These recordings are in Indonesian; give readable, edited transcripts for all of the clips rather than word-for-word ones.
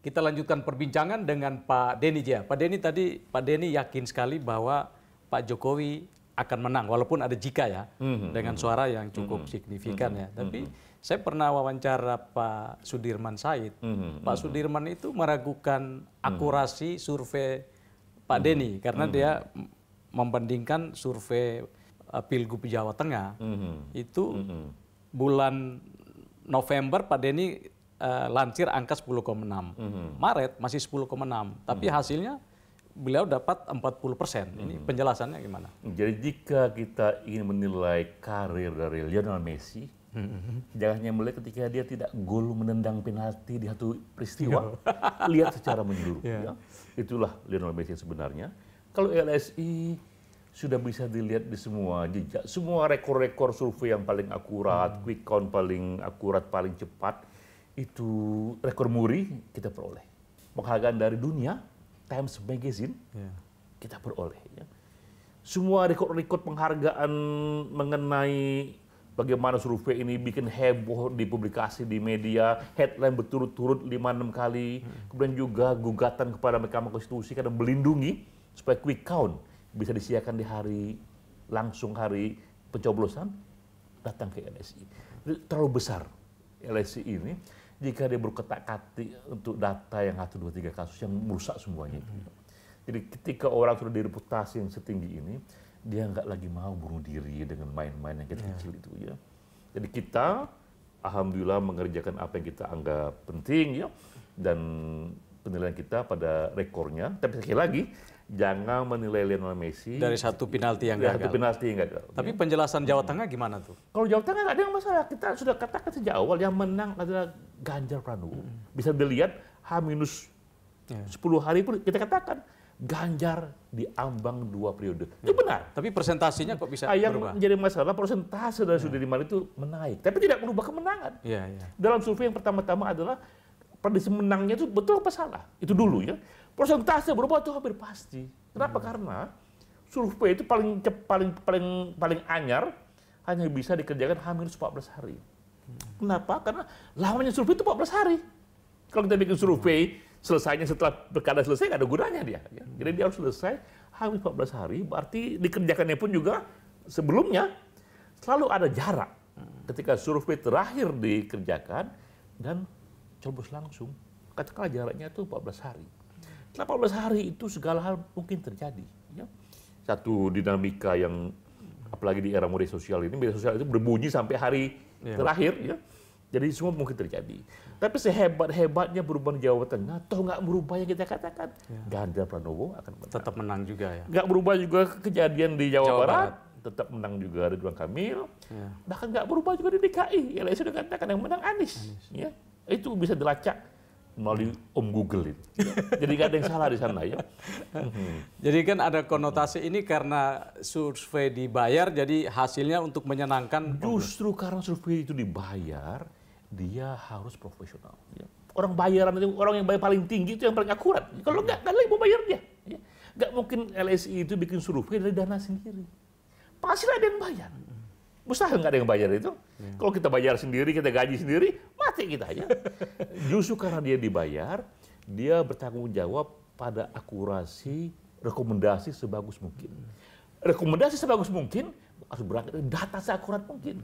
kita lanjutkan perbincangan dengan Pak Denny Jaya. Pak Denny tadi, Pak Denny yakin sekali bahwa Pak Jokowi akan menang, walaupun ada jika ya, dengan suara yang cukup signifikan ya. Tapi saya pernah wawancara Pak Sudirman Said. Pak Sudirman itu meragukan akurasi survei Pak Denny, karena dia membandingkan survei Pilgub Jawa Tengah. Itu bulan November Pak Denny lansir angka 10,6. Maret masih 10,6. Tapi hasilnya beliau dapat 40%. Ini penjelasannya gimana? Jadi jika kita ingin menilai karir dari Lionel Messi, jangan hanya melihat ketika dia tidak gol menendang penalti di satu peristiwa, lihat secara menyeluruh. Ya. Itulah Lionel Messi sebenarnya. Kalau LSI sudah bisa dilihat di semua jejak, semua rekor-rekor survei yang paling akurat, quick count paling akurat, paling cepat, itu rekor muri kita peroleh. Penghargaan dari dunia, Times Magazine, kita peroleh. Ya. Semua rekor-rekor penghargaan mengenai bagaimana survei ini bikin heboh di publikasi di media, headline berturut-turut 5-6 kali, kemudian juga gugatan kepada Mahkamah Konstitusi karena melindungi supaya quick count bisa disiarkan di langsung hari pencoblosan, datang ke LSI. Terlalu besar LSI ini, jika dia berketak-katik untuk data yang 1, 2, 3 kasus yang merusak semuanya. Jadi ketika orang sudah direputasi yang setinggi ini, dia nggak lagi mau bunuh diri dengan main-main yang kecil-kecil itu ya. Jadi kita, alhamdulillah mengerjakan apa yang kita anggap penting ya, dan penilaian kita pada rekornya. Tapi sekali lagi, jangan menilai Lionel Messi dari satu penalti yang gagal. Tapi penjelasan Jawa Tengah gimana tuh? Kalau Jawa Tengah nggak ada yang masalah. Kita sudah katakan sejak awal yang menang adalah Ganjar Pranowo. Bisa dilihat H-10 hari pun kita katakan Ganjar di ambang 2 periode. Itu benar. Tapi presentasinya kok bisa yang berubah? menjadi masalah persentase dari Sudirman itu menaik, tapi tidak merubah kemenangan. Dalam survei yang pertama-tama adalah prediksi menangnya itu betul apa salah? Itu dulu ya. Persentase berubah itu hampir pasti. Kenapa? Karena survei itu paling anyar hanya bisa dikerjakan hampir 14 hari. Kenapa? Karena lamanya survei itu 14 hari. Kalau kita bikin survei selesainya setelah pilkada selesai, nggak ada gunanya dia. Ya. Jadi dia harus selesai hampir 14 hari, berarti dikerjakannya pun juga sebelumnya selalu ada jarak ketika survei terakhir dikerjakan dan coblos langsung. Katakanlah jaraknya itu 14 hari. Setelah 14 hari itu segala hal mungkin terjadi. Ya. Satu dinamika yang, apalagi di era media sosial ini, media sosial itu berbunyi sampai hari terakhir. Ya. Jadi semua mungkin terjadi. Tapi sehebat-hebatnya perubahan Jawa Tengah, toh nggak berubah yang kita katakan. Ganjar Pranowo akan menang. Tetap menang juga ya? Nggak berubah juga kejadian di Jawa Barat. Tetap menang juga Ridwan Kamil. Bahkan nggak berubah juga di DKI. LSI sudah katakan yang menang Anies. Ya. Itu bisa dilacak melalui Om Google itu. Jadi nggak ada yang salah di sana ya. Jadi kan ada konotasi ini karena survei dibayar, jadi hasilnya untuk menyenangkan. Justru karena survei itu dibayar, dia harus profesional. Ya. Orang bayaran itu, orang yang bayar paling tinggi itu yang paling akurat. Kalau nggak lagi mau bayar dia. Ya. Nggak mungkin LSI itu bikin survei dari dana sendiri. Pasti ada yang bayar. Mustahil nggak ada yang bayar itu. Kalau kita bayar sendiri, kita gaji sendiri, mati kita ya. Justru karena dia dibayar, dia bertanggung jawab pada akurasi rekomendasi sebagus mungkin. Rekomendasi sebagus mungkin harus berangkat dari data seakurat mungkin.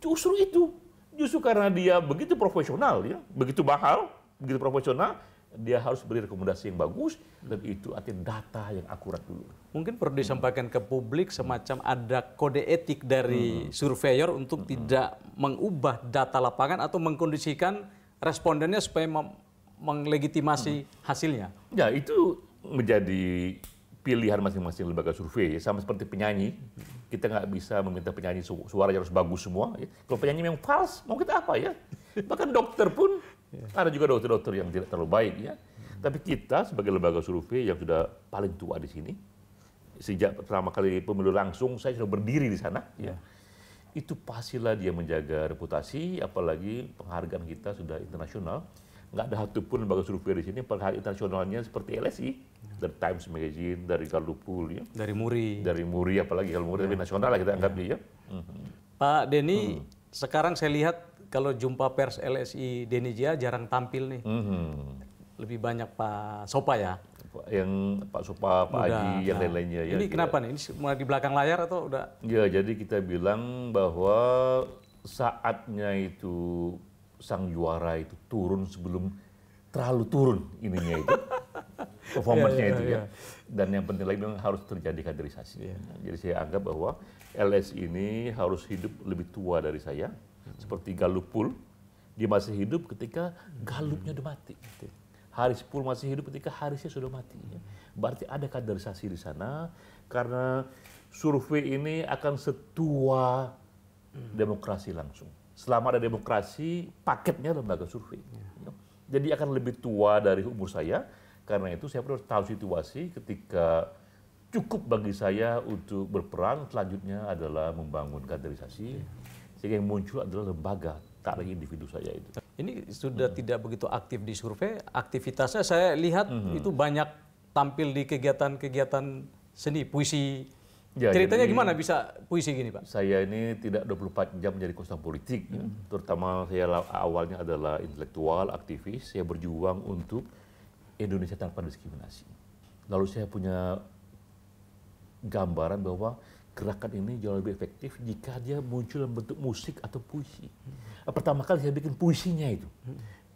Justru itu. Justru karena dia begitu profesional, ya, begitu mahal, begitu profesional, dia harus beri rekomendasi yang bagus, dan itu artinya data yang akurat dulu. Mungkin perlu disampaikan ke publik semacam ada kode etik dari surveyor untuk tidak mengubah data lapangan atau mengkondisikan respondennya supaya melegitimasi hasilnya. Ya, itu menjadi pilihan masing-masing lembaga survei, sama seperti penyanyi. Kita nggak bisa meminta penyanyi suaranya harus bagus semua. Ya. Kalau penyanyi yang false, mau kita apa ya? Bahkan dokter pun, ada juga dokter-dokter yang tidak terlalu baik ya. Tapi kita sebagai lembaga survei yang sudah paling tua di sini, sejak pertama kali pemilu langsung saya sudah berdiri di sana. Ya. Itu pastilah dia menjaga reputasi, apalagi penghargaan kita sudah internasional. Nggak ada satupun lembaga survei di sini penghargaan internasionalnya seperti LSI, dari Times Magazine, dari Gallup-Poll, ya. Dari Muri, apalagi kalau Muri lebih nasional lah kita anggap dia. Pak Denny, sekarang saya lihat kalau jumpa pers LSI Denny Jaya jarang tampil nih. lebih banyak Pak Sopa ya. Yang Pak Sopa, Pak Haji, yang lain-lainnya. Ya, ini kenapa nih? Ini mulai di belakang layar atau udah? Ya, jadi kita bilang bahwa saatnya itu sang juara itu turun sebelum terlalu turun ininya itu, performance-nya itu ya. Dan yang penting lagi memang harus terjadi kaderisasi. Jadi saya anggap bahwa LS ini harus hidup lebih tua dari saya, seperti Galupul. Dia masih hidup ketika Galupnya udah mati. Harispul masih hidup ketika Harisnya sudah mati. Berarti ada kaderisasi di sana, karena survei ini akan setua demokrasi langsung. Selama ada demokrasi, paketnya lembaga survei. Jadi akan lebih tua dari umur saya, karena itu saya perlu tahu situasi ketika cukup bagi saya untuk berperan, selanjutnya adalah membangun kaderisasi, sehingga yang muncul adalah lembaga, tak lagi individu saya itu. Ini sudah tidak begitu aktif di survei, aktivitasnya saya lihat itu banyak tampil di kegiatan-kegiatan seni, puisi. Ya, ceritanya jadi, gimana bisa puisi gini, Pak? Saya ini tidak 24 jam menjadi konsultan politik. Terutama saya awalnya adalah intelektual, aktivis, saya berjuang untuk Indonesia tanpa diskriminasi. Lalu saya punya gambaran bahwa gerakan ini jauh lebih efektif jika dia muncul dalam bentuk musik atau puisi. Pertama kali saya bikin puisinya itu.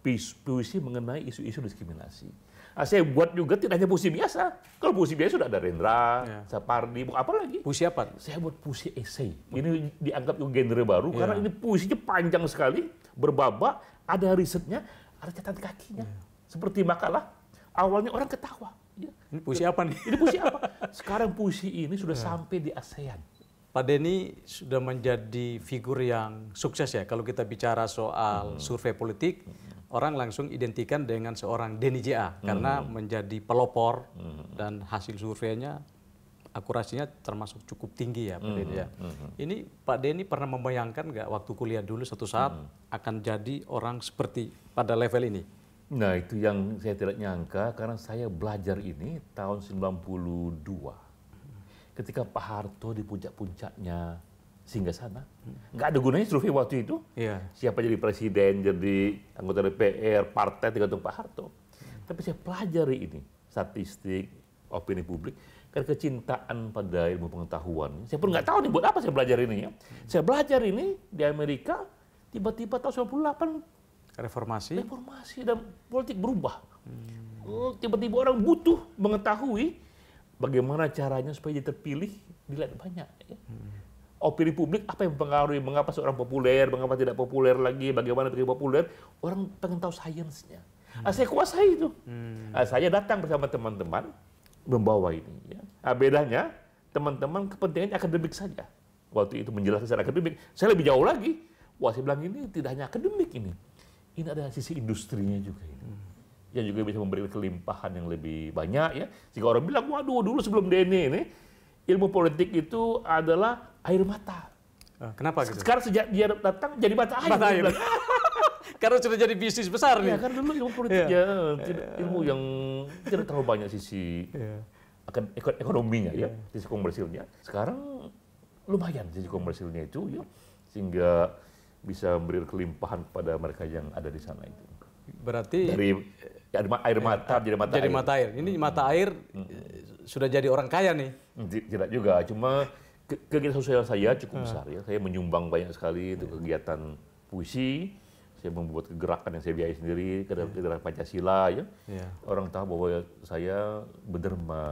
Puisi mengenai isu-isu diskriminasi. Saya buat juga tidak hanya puisi biasa. Kalau puisi biasa sudah ada Rendra, Sapardi, apa lagi? Puisi apa? Saya buat puisi esai. Ini dianggap juga genre baru karena ini puisinya panjang sekali, berbabak, ada risetnya, ada catatan kakinya. Seperti makalah, awalnya orang ketawa. Ini puisi apa nih? Ini puisi apa? Sekarang puisi ini sudah sampai di ASEAN. Pak Denny sudah menjadi figur yang sukses ya. Kalau kita bicara soal survei politik, orang langsung identikan dengan seorang Denny J.A. karena menjadi pelopor dan hasil surveinya akurasinya termasuk cukup tinggi ya Pak Denny ya. Ini Pak Denny pernah membayangkan nggak waktu kuliah dulu suatu saat akan jadi orang seperti pada level ini? Nah, itu yang saya tidak nyangka karena saya belajar ini tahun 92. Ketika Pak Harto di puncak-puncaknya Singgasana. Nggak ada gunanya survei waktu itu. Siapa jadi presiden, jadi anggota DPR, partai tergantung Pak Harto. Tapi saya pelajari ini, statistik, opini publik, karena kecintaan pada ilmu pengetahuan. Saya pun nggak tahu nih buat apa saya belajar ini ya. Saya belajar ini di Amerika, tiba-tiba tahun 98 reformasi dan politik berubah. Tiba-tiba orang butuh mengetahui bagaimana caranya supaya dia terpilih, dilihat banyak. Ya. Opini publik apa yang mempengaruhi, mengapa seorang populer, mengapa tidak populer lagi, bagaimana bikin populer, orang pengen tahu sainsnya. Saya kuasai itu. Saya datang bersama teman-teman membawa ini. Ya. Bedanya teman-teman kepentingannya akademik saja. Waktu itu menjelaskan secara akademik, saya lebih jauh lagi. Wah, saya bilang ini tidak hanya akademik ini. Ini ada sisi industrinya juga ini. Yang juga bisa memberikan kelimpahan yang lebih banyak ya. Jika orang bilang, waduh dulu sebelum Denny ini, ilmu politik itu adalah air mata. Kenapa gitu? Sekarang sejak dia datang jadi mata air. Mata air. Karena sudah jadi bisnis besar nih. Ya, kan dulu ilmu politiknya, ilmu yang tidak terlalu banyak sisi ekonominya ya, sisi komersilnya. Sekarang lumayan sisi komersilnya itu ya, sehingga bisa memberi kelimpahan kepada mereka yang ada di sana itu. Berarti dari air mata jadi mata air. Ini mata air sudah jadi orang kaya nih. Tidak juga, cuma kegiatan sosial saya cukup besar ya. Saya menyumbang banyak sekali untuk kegiatan puisi. Saya membuat gerakan yang saya biayai sendiri, gerakan Pancasila ya. Orang tahu bahwa saya berderma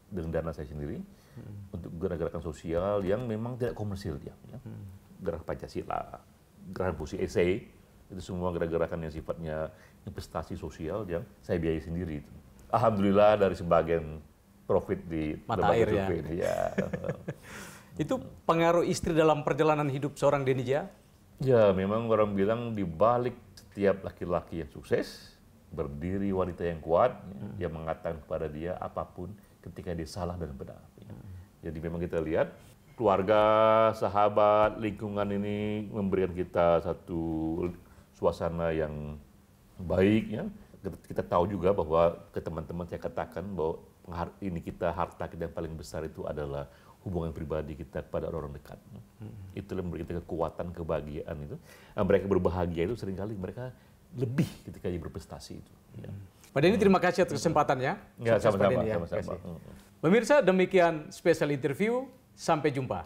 dengan dana saya sendiri untuk gerakan sosial yang memang tidak komersil dia. Ya. Gerakan Pancasila, gerakan puisi esai, itu semua gerakan yang sifatnya investasi sosial yang saya biayai sendiri itu. Alhamdulillah dari sebagian profit di mata air ya. Ini, ya. Itu pengaruh istri dalam perjalanan hidup seorang Denny J.A.? Ya, memang orang bilang di balik setiap laki-laki yang sukses berdiri wanita yang kuat yang mengatakan kepada dia apapun ketika dia salah dan benar. Jadi memang kita lihat keluarga, sahabat, lingkungan ini memberikan kita satu suasana yang baik ya. Kita tahu juga bahwa ke teman-teman saya katakan bahwa ini kita harta kita yang paling besar itu adalah hubungan pribadi kita kepada orang dekat. Itu yang memberi kita kekuatan, kebahagiaan itu. Mereka berbahagia itu seringkali mereka lebih ketika dia berprestasi itu. Ya. Pak Denny, terima kasih atas kesempatannya. Ya, Sukses, Pak sama-sama. Denny, ya. Sama-sama. Pemirsa, demikian spesial interview. Sampai jumpa.